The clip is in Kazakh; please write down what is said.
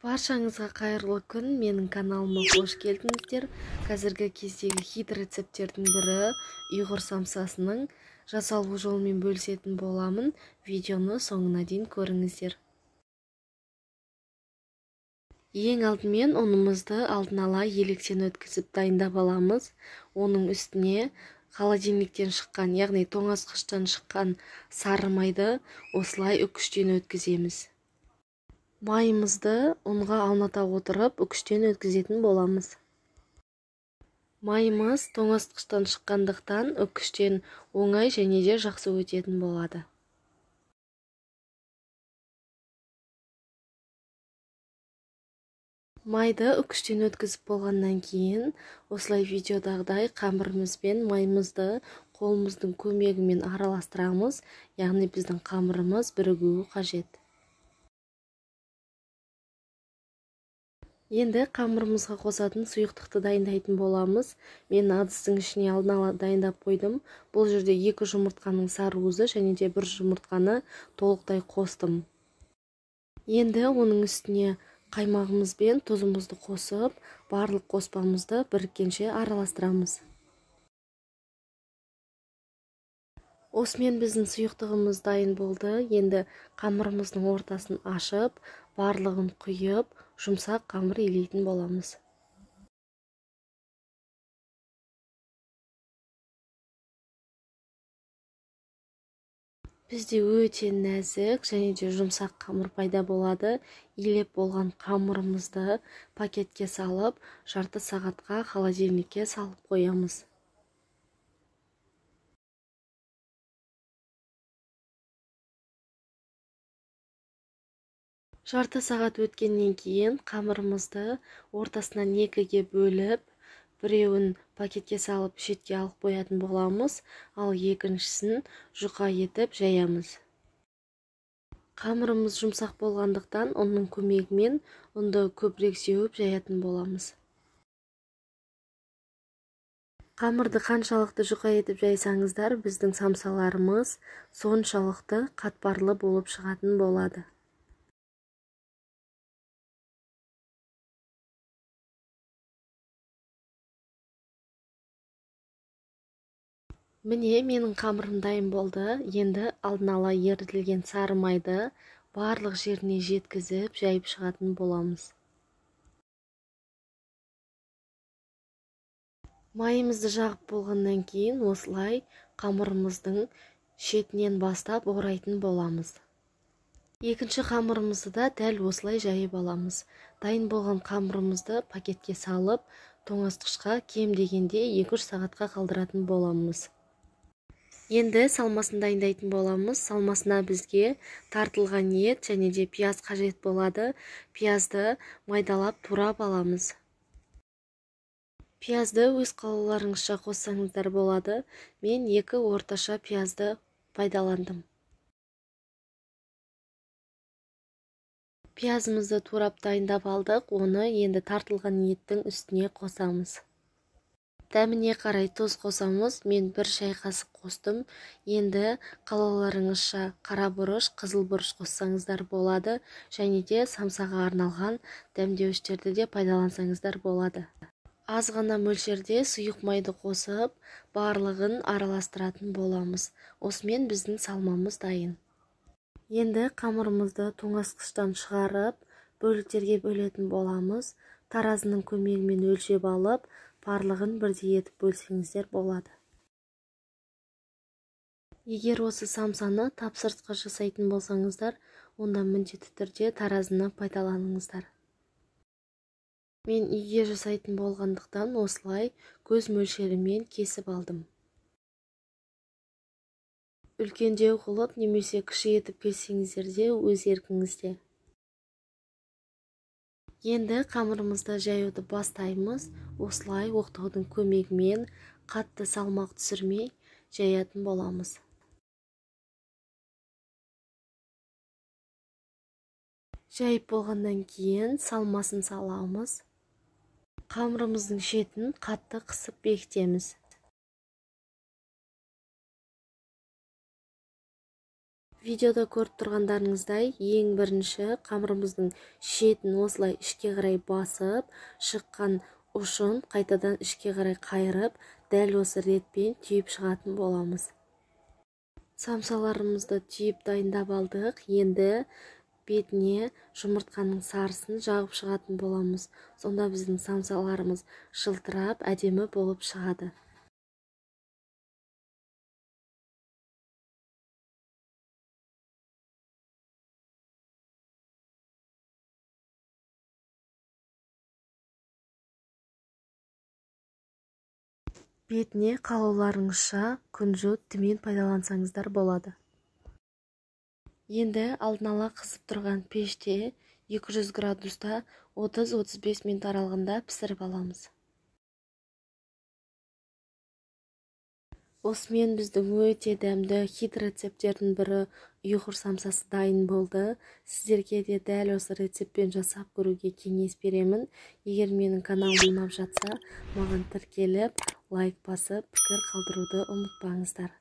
Баршаңызға қайырлы күн, менің каналыма қош келдіңіздер. Қазіргі кездегі хит рецепттердің бірі ұйғыр самсасының жасалу жолымен бөлісетін боламын. Видеоны соңына дейін көріңіздер. Ең алдымен ұнымызды алдын ала електен өткізіп дайындап аламыз. Оның үстіне холодильниктен шыққан, яғни тоңазытқыштан шыққан сары майды осылай үкіштен өткіземіз. Майымызды ұнға ауната отырып үкіштен өткізетін боламыз. Майымыз тоңазытқыштан шыққандықтан үкіштен оңай және де жақсы өтетін болады. Майды үкіштен өткізіп болғаннан кейін осылай видеодағыдай қамырымыз бен майымызды қолымыздың көмегімен араластырамыз, яғни біздің қамырымыз бірігуі қажет. Енді қамырымызға қосатын сұйықтықты дайындайтын боламыз. Мен ыдыстың ішіне алдын ала дайындап қойдым. Бұл жерде 2 жұмыртқаның сарыуызы және де 1 жұмыртқаны толықтай қостым. Енді оның үстіне қаймағымыз бен тұзымызды қосып, барлық қоспамызды біріккенше араластырамыз. Осымен біздің сұйықтығымыз дайын болды. Енді қамырымыздың ортасын ашып, барлығын құйып, жұмсақ қамыр илейтін боламыз. Бізде өте нәзік және де жұмсақ қамыр пайда болады. Илеп болған қамырымызды пакетке салып, жарты сағатқа холодильникке салып қоямыз. Жарты сағат өткеннен кейін қамырымызды ортасынан 2-ге бөліп, біреуін пакетке салып шетке алып қоятын боламыз, ал екіншісін жұқа етіп жаямыз. Қамырымыз жұмсақ болғандықтан ұнның көмегімен ұнды көбірек сеуіп жаятын боламыз. Қамырды қаншалықты жұқа етіп жайсаңыздар, біздің самсаларымыз соншалықты қатпарлы болып шығатын болады. Міне, менің қамырым дайын болды. Енді алдын ала ерітілген сары майды барлық жеріне жеткізіп, жайып шығатын боламыз. Майымызды жағып болғаннан кейін осылай қамырымыздың шетінен бастап орайтын боламыз. Екінші қамырымызды да дәл осылай жайып аламыз. Дайын болған қамырымызды пакетке салып, тоңазытқышқа кем дегенде 2-3 сағатқа қалдыратын боламыз. Енді салмасын дайындайтын боламыз. Салмасына бізге тартылған ет және де пияз қажет болады. Пиязды майдалап турап аламыз. Пиязды өз қалауларыңызша қоссаңыздар болады. Мен 2 орташа пиязды пайдаландым. Пиязымызды турап дайындап алдық. Оны енді тартылған еттің үстіне қосамыз. Дәміне қарай тұз қосамыз. Мен 1 шай қасық қостым. Енді қалауларыңызша қара бұрыш, қызыл бұрыш қоссаңыздар болады. Және де самсаға арналған дәмдеуіштерді де пайдалансаңыздар болады. Аз ғана мөлшерде сұйық майды қосып, барлығын араластыратын боламыз. Осымен біздің салмамыз дайын. Енді қамырымызды тоңазытқыштан шығарып, бөліктерге бөлетін боламыз. Таразының көмегімен өлшеп алып, барлығын бірдей етіп бөлсеңіздер болады. Егер осы самсаны тапсырысқа жасайтын болсаңыздар, онда міндетті түрде таразыны пайдаланыңыздар. Мен үйге жасайтын болғандықтан осылай көз мөлшерімен кесіп алдым. Үлкендеу қылып немесе кіші етіп кессеңіздер де өз еркіңізде. Енді қамырымызды жаюды бастаймыз. Осылай оқтаудың көмегімен қатты салмақ түсірмей жаятын боламыз. Жайып болғаннан кейін салмасын саламыз. Қамырымыздың шетін қатты қысып бекітеміз. Видеода көріп тұрғандарыңыздай, ең бірінші қамырымыздың шетін осылай ішке қарай басып, шыққан ұшын қайтадан ішке қарай қайырып, дәл осы ретпен түйіп шығатын боламыз. Самсаларымызды түйіп дайындап алдық. Енді бетіне жұмыртқаның сарысын жағып шығатын боламыз. Сонда біздің самсаларымыз жылтырап, әдемі болып шығады. Бетіне қалауларыңызша күнжіт, түмен пайдалансаңыздар болады. Енді алдын ала қызып тұрған пеште 200 градуста 30-35 минут аралығында пісіріп аламыз. Осымен біздің өте дәмді хит рецепттердің бірі ұйғыр самсасы дайын болды. Сіздерге де дәл осы рецептпен жасап көруге кеңес беремін. Егер менің каналым ұнап жатса, маған тіркеліп, лайк басып, пікір қалдыруды ұмытпаңыздар.